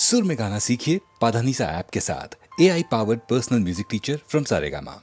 सुर में गाना सीखिए पाधानीसा ऐप के साथ। AI powered personal music teacher from Saregama.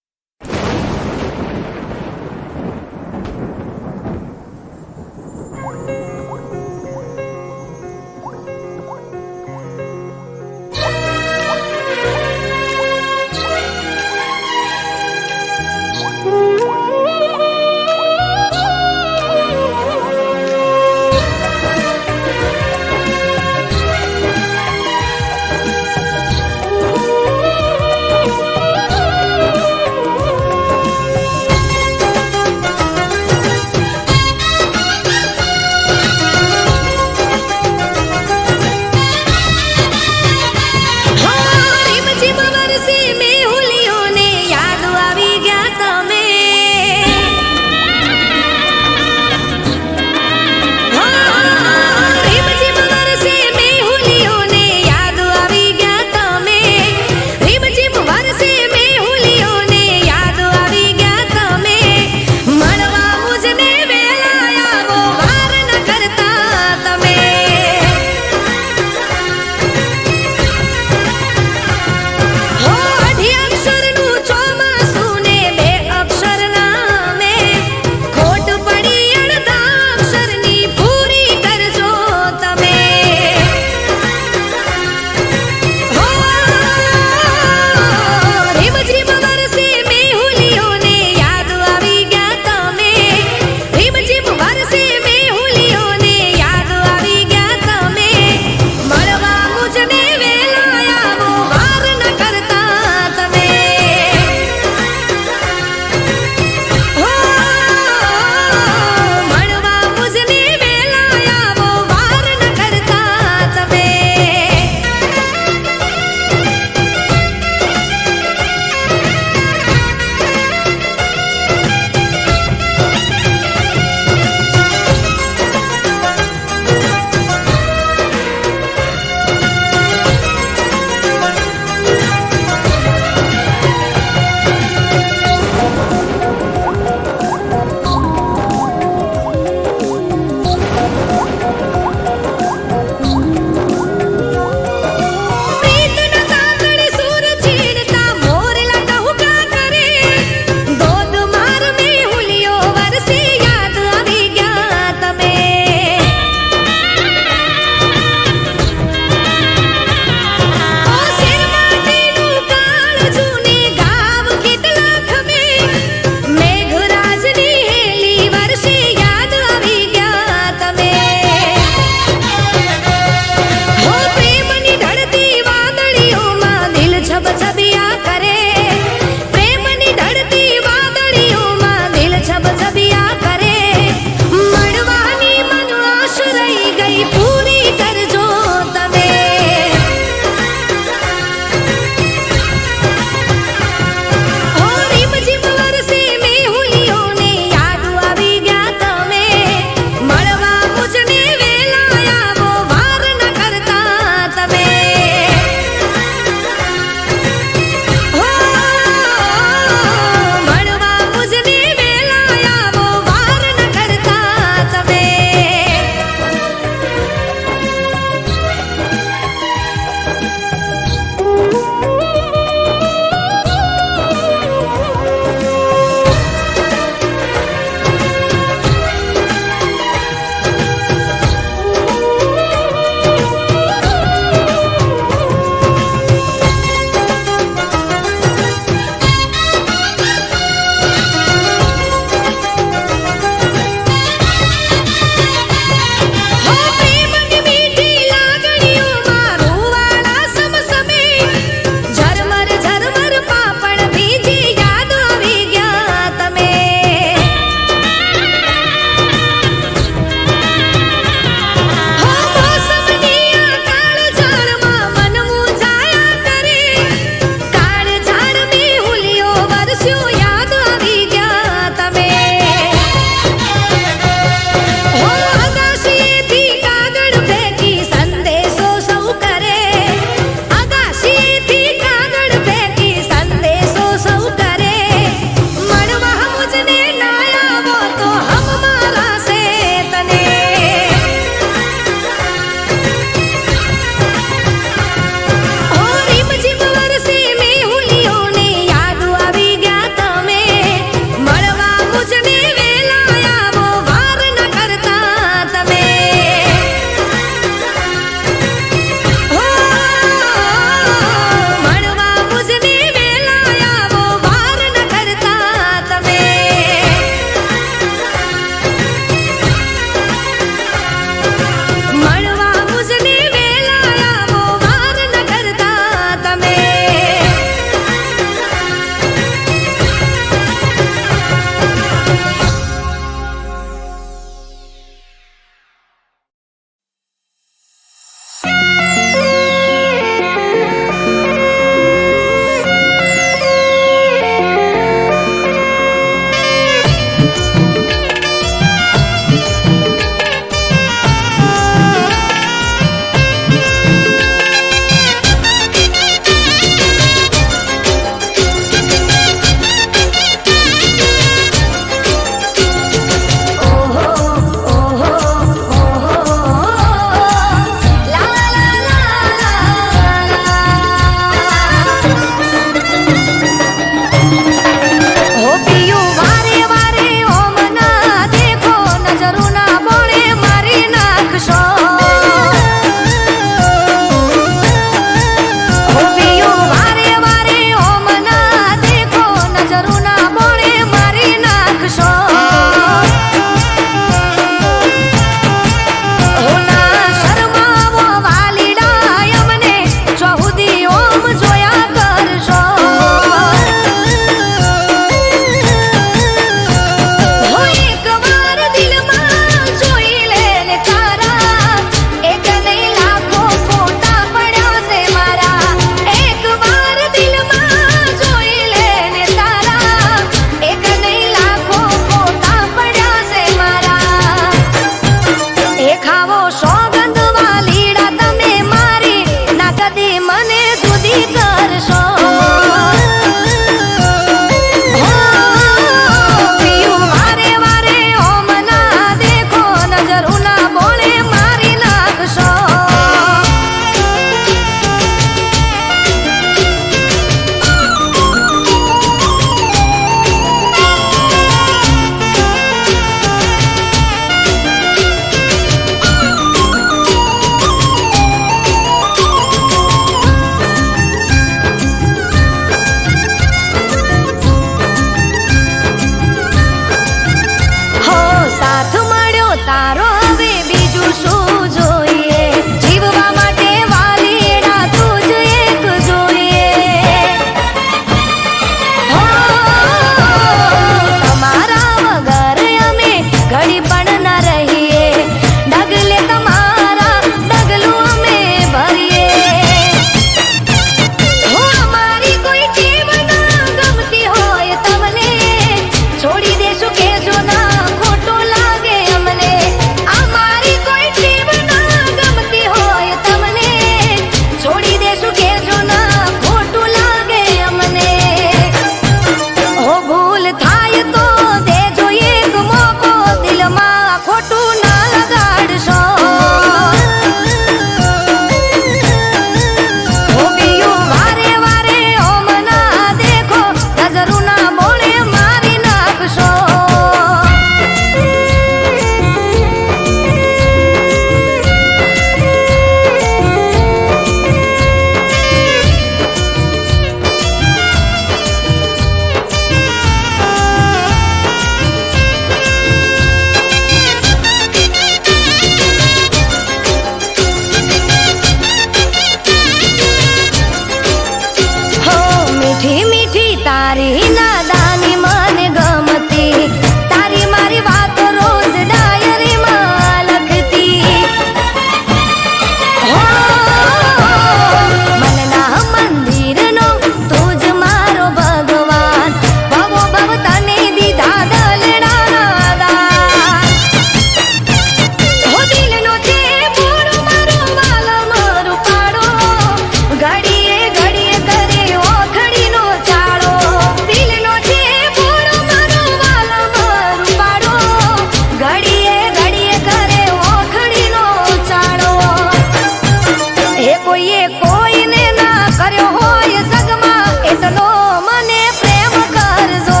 એ કોઈએ કોઈને ના કર્યો હોય જગમાં એટલો મને પ્રેમ કરજો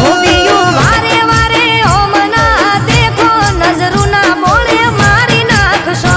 હોબિયું વારે વારે ઓમ ના દેખો નજરું ના બોળે મારી નાખશો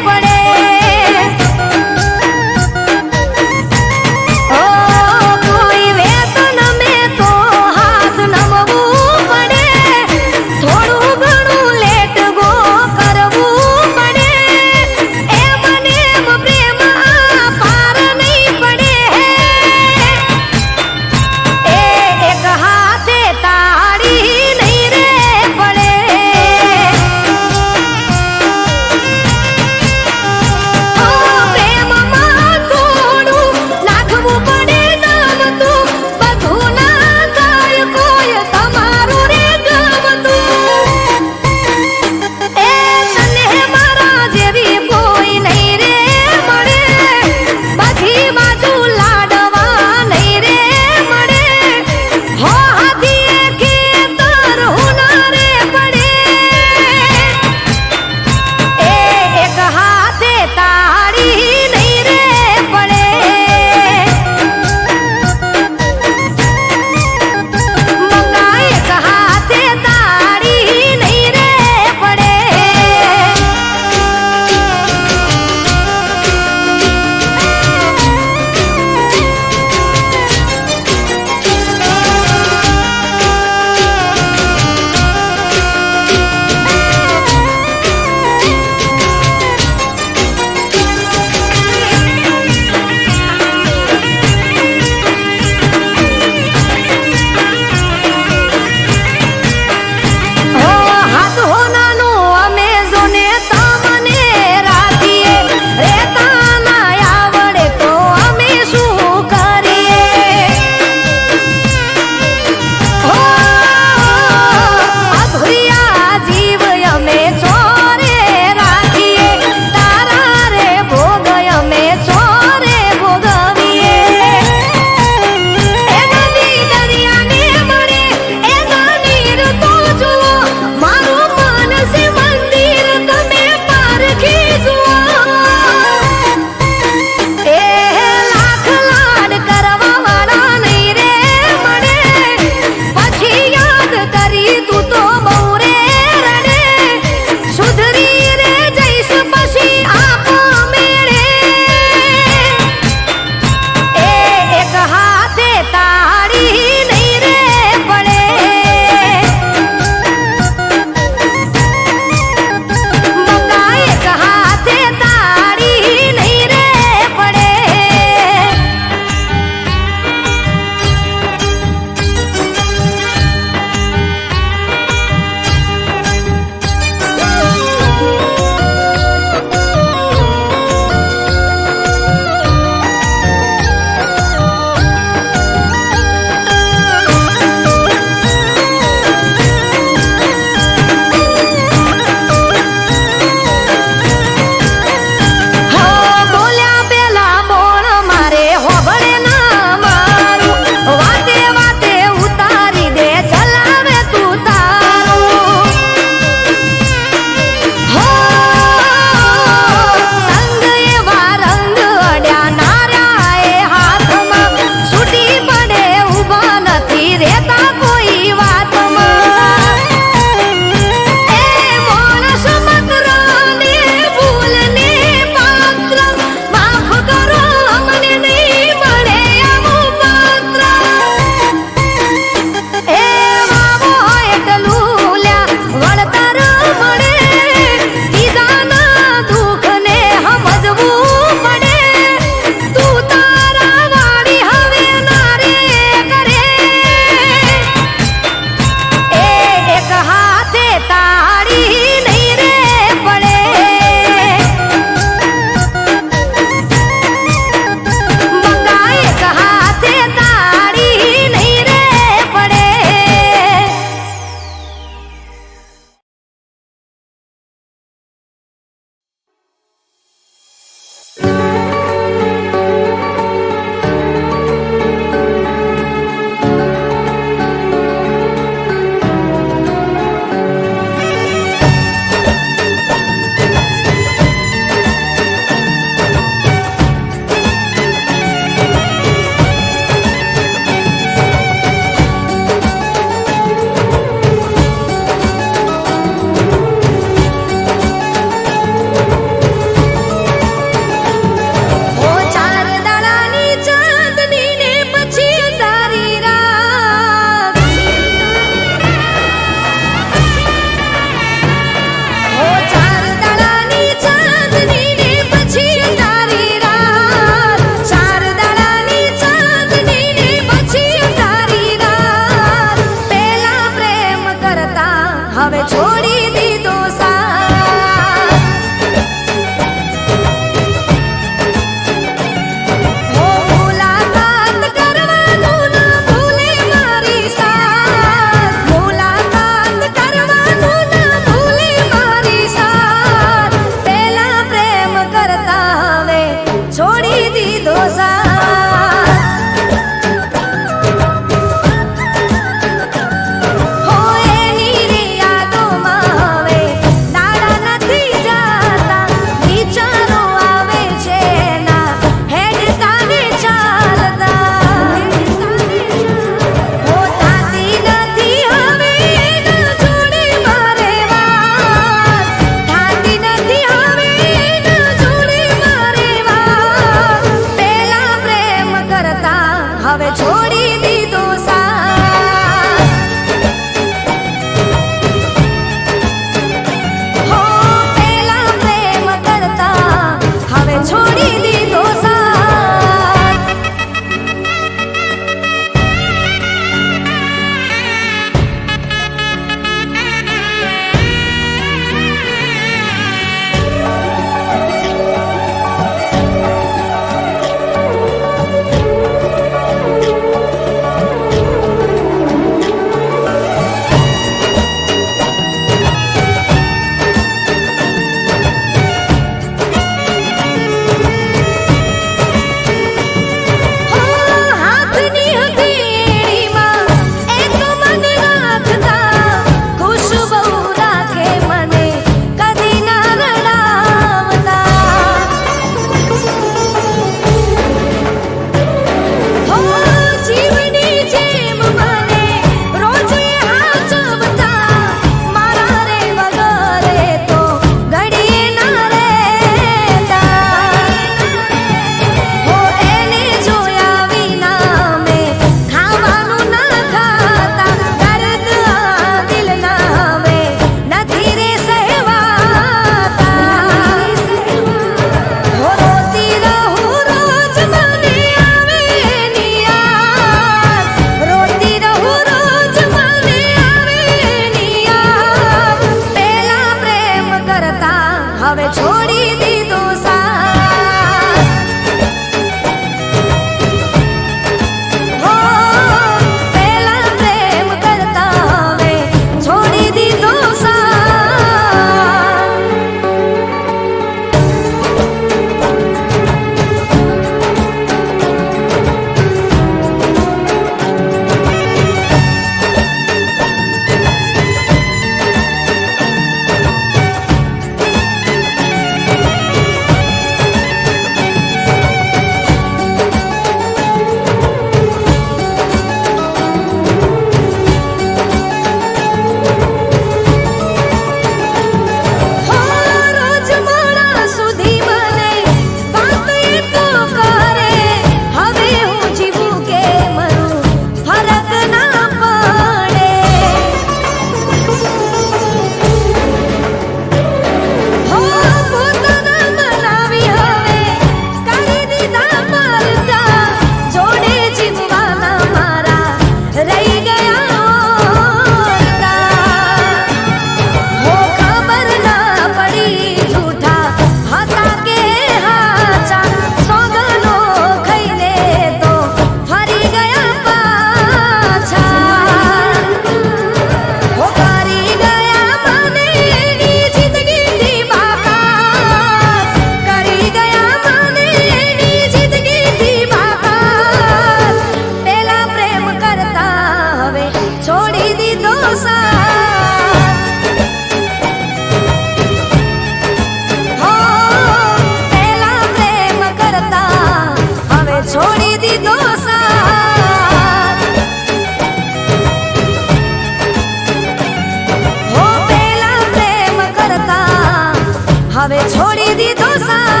દીધો સાથ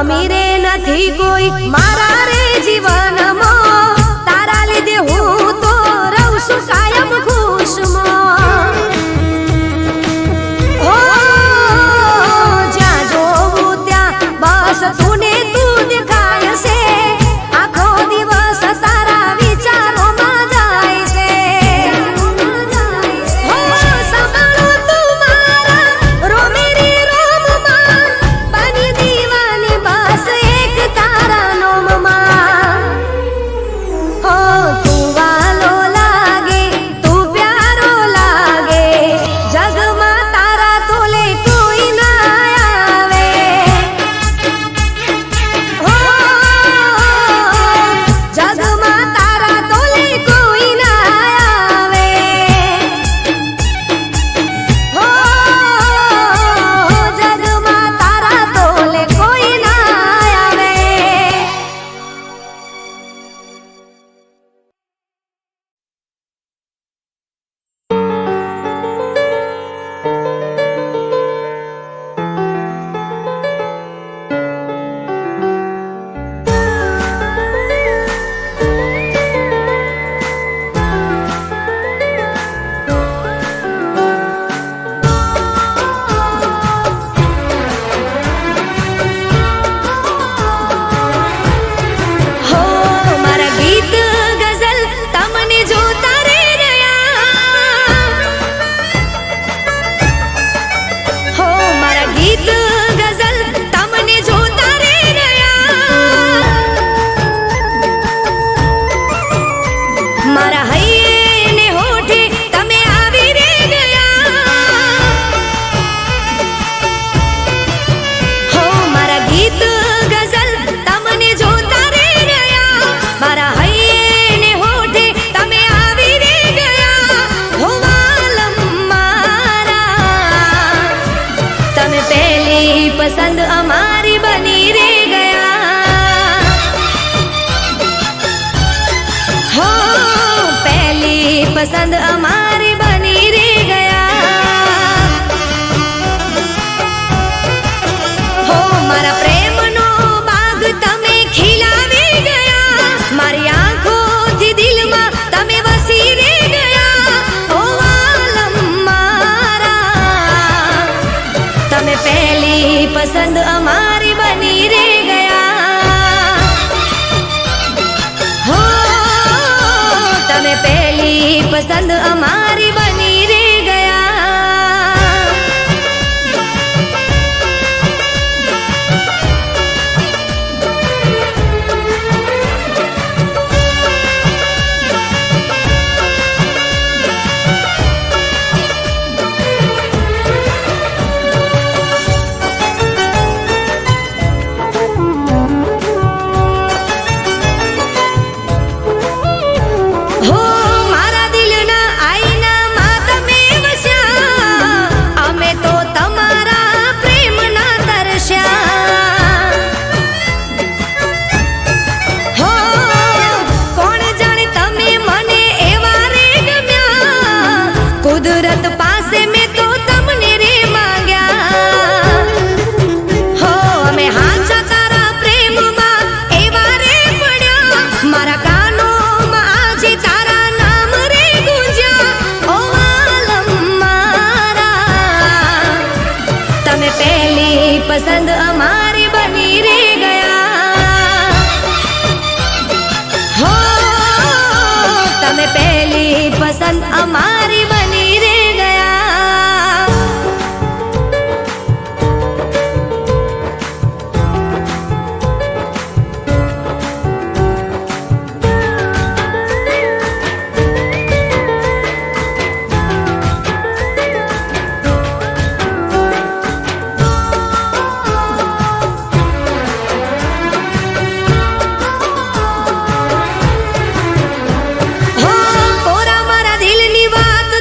કમી રે નથી કોઈ મારા રે જીવનમાં, તારા લીધે હું તો રહું છું કાયમ ખુશમાં. હો જ્યાં જોવું ત્યાં બસ તું ને તું દેખાય છે, આખો દિવસ તારા વિચારોમાં જાય છે. હો સંભાળો તું મારા રોમેરી રોમમાં, બની દીવાની બસ એક તારા નોમમાં. હો તું વાલો લાગે, તું પ્યારો લાગે, જગમાં તારા તોલે કોઈ ના આવે. હો જગમાં તારા તોલે કોઈ ના આવે. હો જગમાં તારા તોલે કોઈ ના આવે. હો મારા ગીત ગઝલ તમને જોતા રે રહ્યા. હો મારા ગીત ગઝલ તમને જોતા રે રહ્યા. મારા હૈયે ને હોઠે તમે આવી રે ગયા. હો મારા ગીત ગઝલ તમને જોતા રે રહ્યા. મારા હૈયે ને હોઠે તમે આવી રે ગયા. હો વાલમ મારા, તમે પહેલી પસંદ અમારી બની રે ગયા. હો પહેલી પસંદ અમારી બની રે ગયા. હો મારા પ્રેમનો બાગ તમે ખીલાવી ગયા. મારી આંખોથી દિલમાં તમે વસી રે ગયા. હો વાલમ મારા, તમે પહેલી પસંદ અમારી બની રે ગયા. હો તમે પહેલી પસંદ અમારી બની રે ગયા. હો મારા દિલના આઈનામાં તમે વસ્યા, અમે તો તમારા પ્રેમના તરસ્યા. હો કોણ જાણે તમે મને એવા રે ગમ્યા, કુદરત પાસે મેં તો તમને રે માંગ્યા. હો અમે હાચા તારા પ્રેમમાં એવા રે પડ્યા. મારા કાનોમાં આજે તારા નામ રે ગુંજ્યા. ઓ વાલમ મારા, તમે પહેલી પસંદ અમારી બની રે ગયા. હો તમે પહેલી પસંદ અમારી બની રે ગયા. હો કોરા મારા દિલની વાત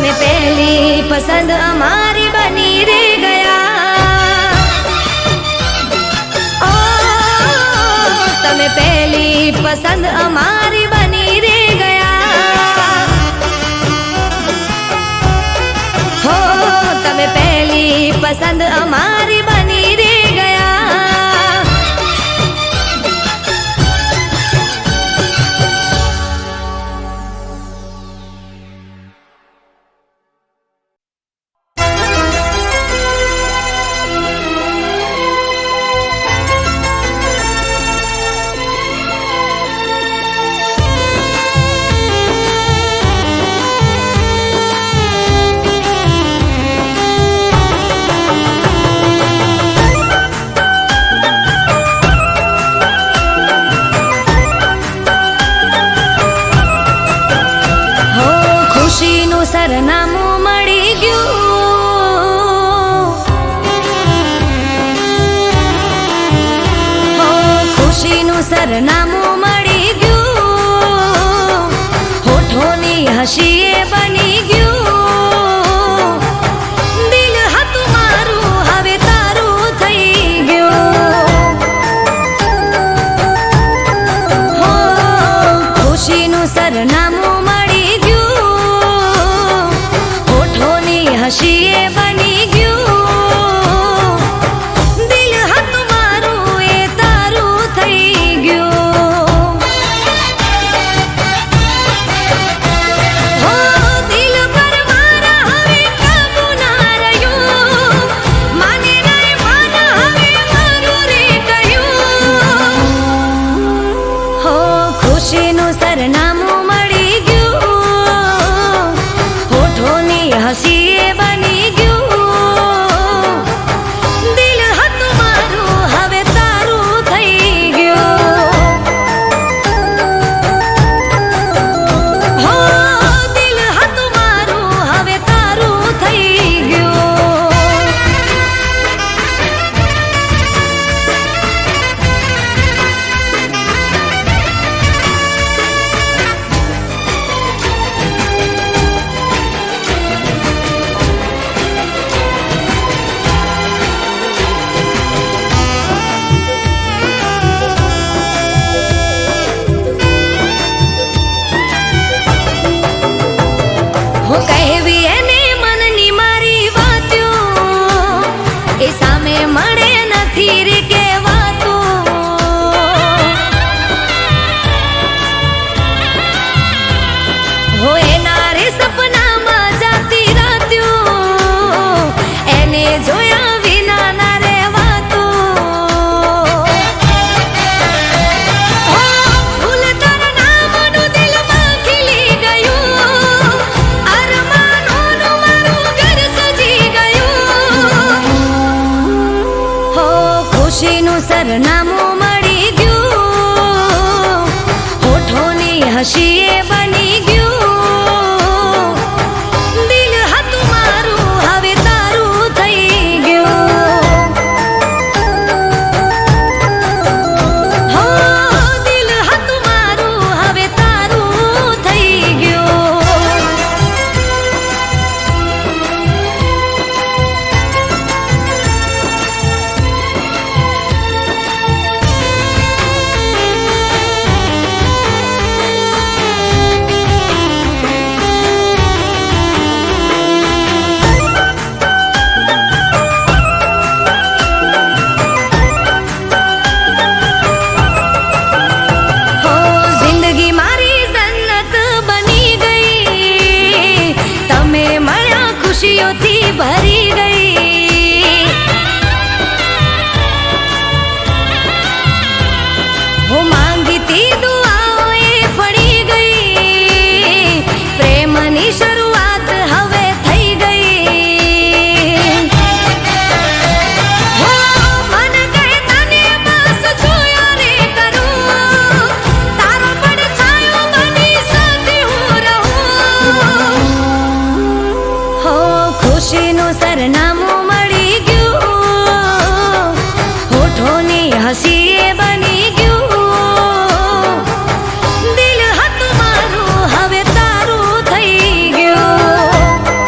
તમે પહેલી પસંદ અમારી બની રે ગયા. ઓ તમે પહેલી પસંદ અમારી બની રે ગયા. હો તમે પહેલી પસંદ અમારી બની રે ગયા. સરનામું મળી ગયું. હો ખુશીનું સરનામું મળી ગયું. હોઠોની હસીએ બની ગયું. દિલ હતું મારું હવે તારું થઈ ગયું. હો ખુશીનું સરનામું મળી ગયું. હસીએ બની ગયું. દિલ હતું મારું એ તારું થઈ ગયું. હો દિલ પર મારા હવે કાબુ ના રહ્યું. માને નહીં માન હવે મારું રે ગયું. હો ખુશીનું સરનામું મળી ગયું. હોઠોની હસીએ બની ગયું. દિલ હતું મારું હવે તારું થઈ ગયું. હો દિલ હતું મારું હવે તારું થઈ ગયું. હું કહેવી એને મનની મારી વાતો એ સામે મળે નથી રે કહેવાતું. હો એના રે સપનામાં જાતી રાત્યું. એને જોયા વિના ના રહેવાતું. હો ફૂલ તારા નામનું દિલમાં ખીલી ગયું. અરમાનોનું મારું ઘર સજી ગયું. હો ખુશીનું સરનામું મળી ગયું. હોઠોની હસીએ બની ગયું. દિલ હતું મારું હવે તારું થઈ ગયું. હો દિલ હતું મારું હવે તારું થઈ ગયું. હો જિંદગી મારી જન્નત બની ગઈ. તમે મળ્યા ખુશીઓથી ભરી ગઈ. હું માંગતી દુઆઓ એ ફળી ગઈ. પ્રેમની શરૂઆત હવે થઈ ગઈ. હો મન કહે તને બસ જોયા રે કરું. તારો પડછાયો બની સાથે હું રહું. હો ખુશીનું સરનામું મળી ગયું. હોઠોની હસીએ બની ગયું. દિલ હતું મારું હવે તારું થઈ ગયું.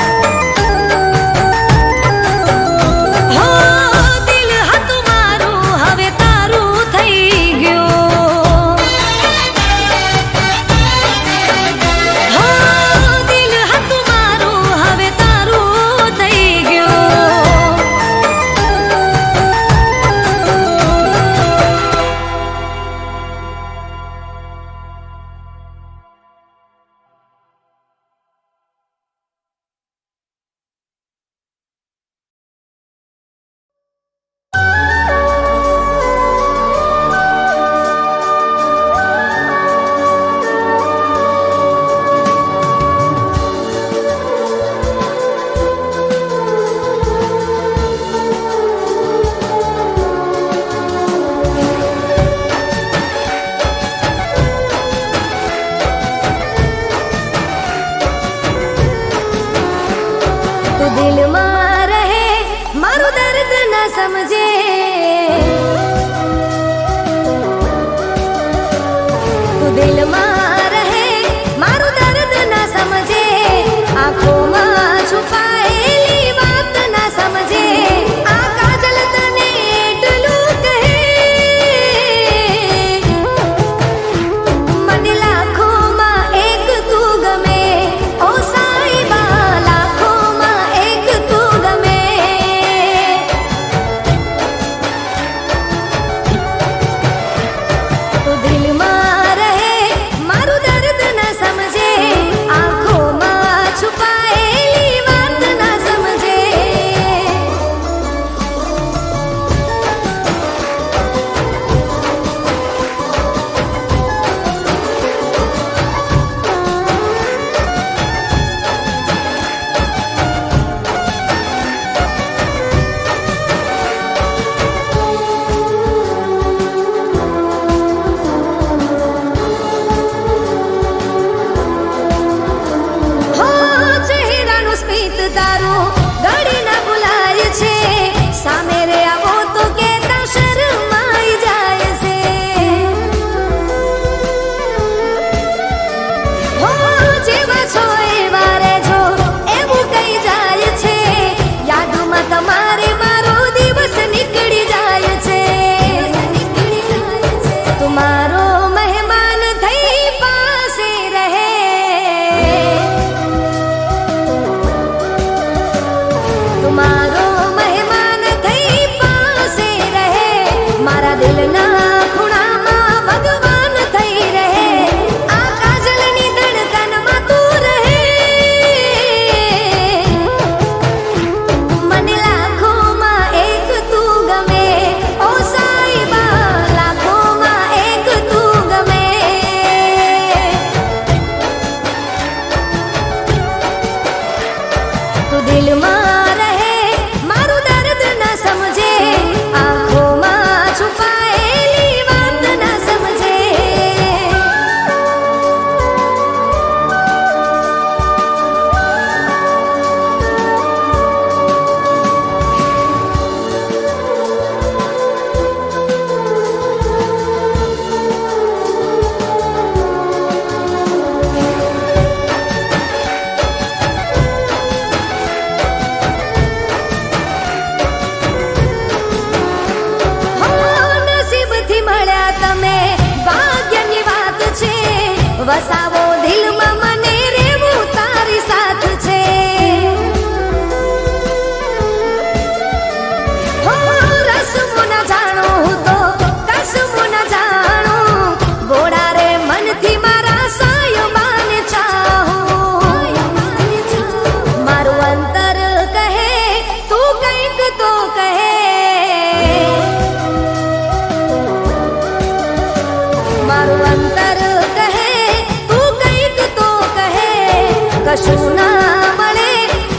કશું ના મળે,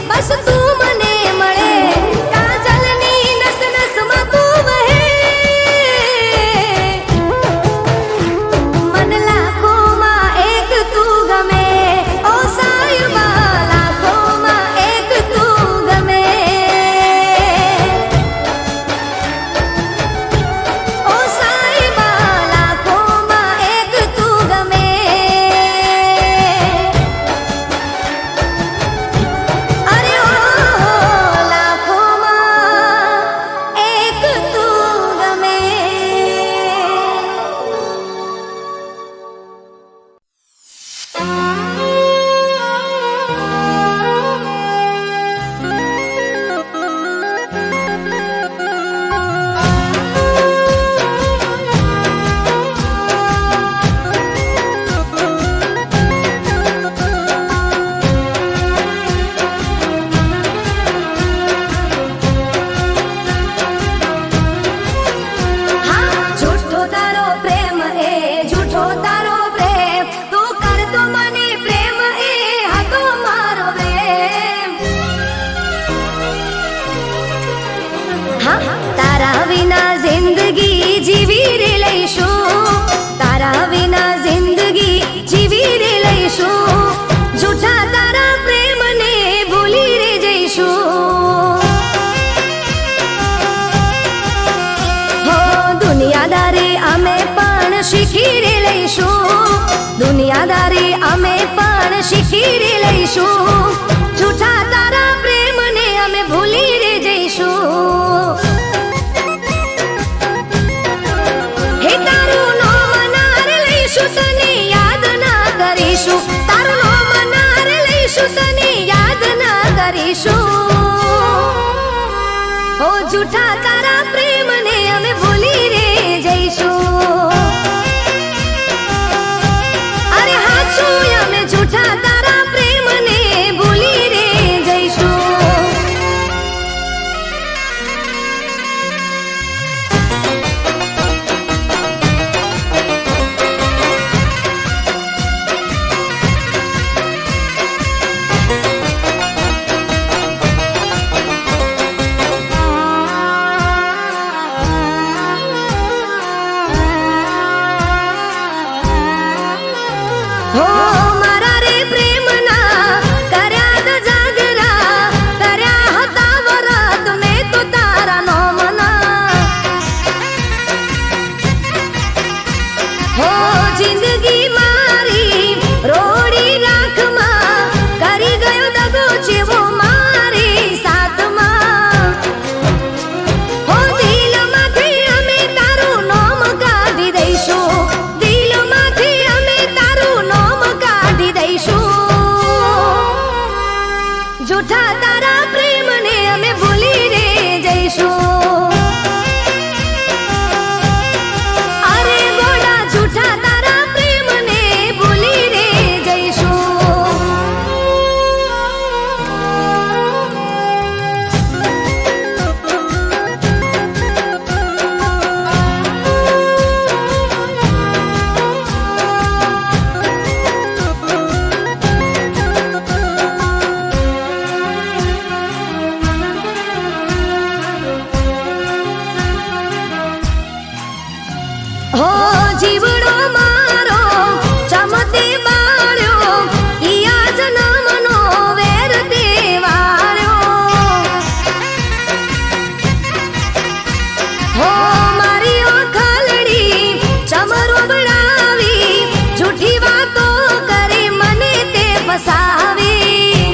બસ તું મને મળે. કાજલની નસ નસમાં તું વહે, મન લાખોમાં એક તું ગમે. ઓ સાયબા લાખોમાં એક તું ગમે. ઓ સાયબા લાખોમાં એક તું ગમે. અરે ઓ લાખોમાં એક તું ગમે. હા જૂઠો તારો પ્રેમ એ જૂઠો તારો પ્રેમ, તું કરતો મને પ્રેમ એ હતો મારો પ્રેમ. હા તારા વિના જિંદગી જીવી રે લઈશું, તારા વિના જિંદગી જીવી રે લઈશું. જૂઠા તારા પ્રેમને ભૂલી રે જઈશું. હો દુનિયાદારી અમે પણ શીખી રે લઈશું, દુનિયાદારી અમે પણ શીખી રે લઈશું. જૂઠા તારા પ્રેમને અમે ભૂલી રે જઈશું. હે તારું નામ નાર લઈશું, તને યાદ ના કરીશું. તારું નામ નાર લઈશું, તને યાદ ના કરીશું. હો જૂઠા તારા પ્રેમને અમે ભૂલી રે જઈશું. અરે હાચું અમે જૂઠા તારા પ્રેમને ભૂલી રે જઈશું. હો મારા રે પ્રેમના કર્યા દ જાગરા, કર્યા હતા વરત મેં તો તારા નોમના. હો જિંદગી મારી રોડી રાખમાં કરી ગયો દગો જેવો મારી સાથમાં. હો દિલમાંથી અમે તારું નામ કાઢી દઈશું, દિલમાંથી અમે તારું નામ કાઢી દઈશું. જૂઠા તારા પ્રેમને અમે ભૂલી રે જઈશું. અરે ગોડા જૂઠા તારા પ્રેમને ભૂલી રે જઈશું. હો જીવડો મારો ચમતે બાળ્યો, ઈયા જન્મનો વેર તે વાળ્યો. હો મારી ઓખલડી ચમરો બળાવી, જૂઠી વાતો કરી મને તે ફસાવી.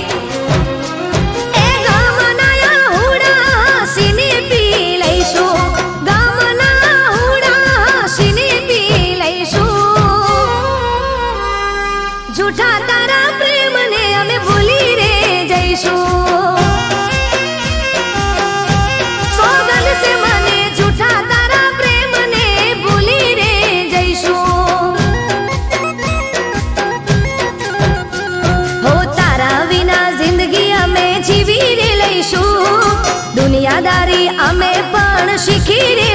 એ ગામના હુડા સીને પી લઈશું, ગામના હુડા સીને પી લઈશું. જૂઠા તારા પ્રેમને અમે ભૂલી રે જઈશું. સોગંદ છે મને જૂઠા તારા પ્રેમને ભૂલી રે જઈશું. હો તારા વિના જિંદગી અમે જીવી રે લઈશું, દુનિયાદારી અમે પણ શીખી રે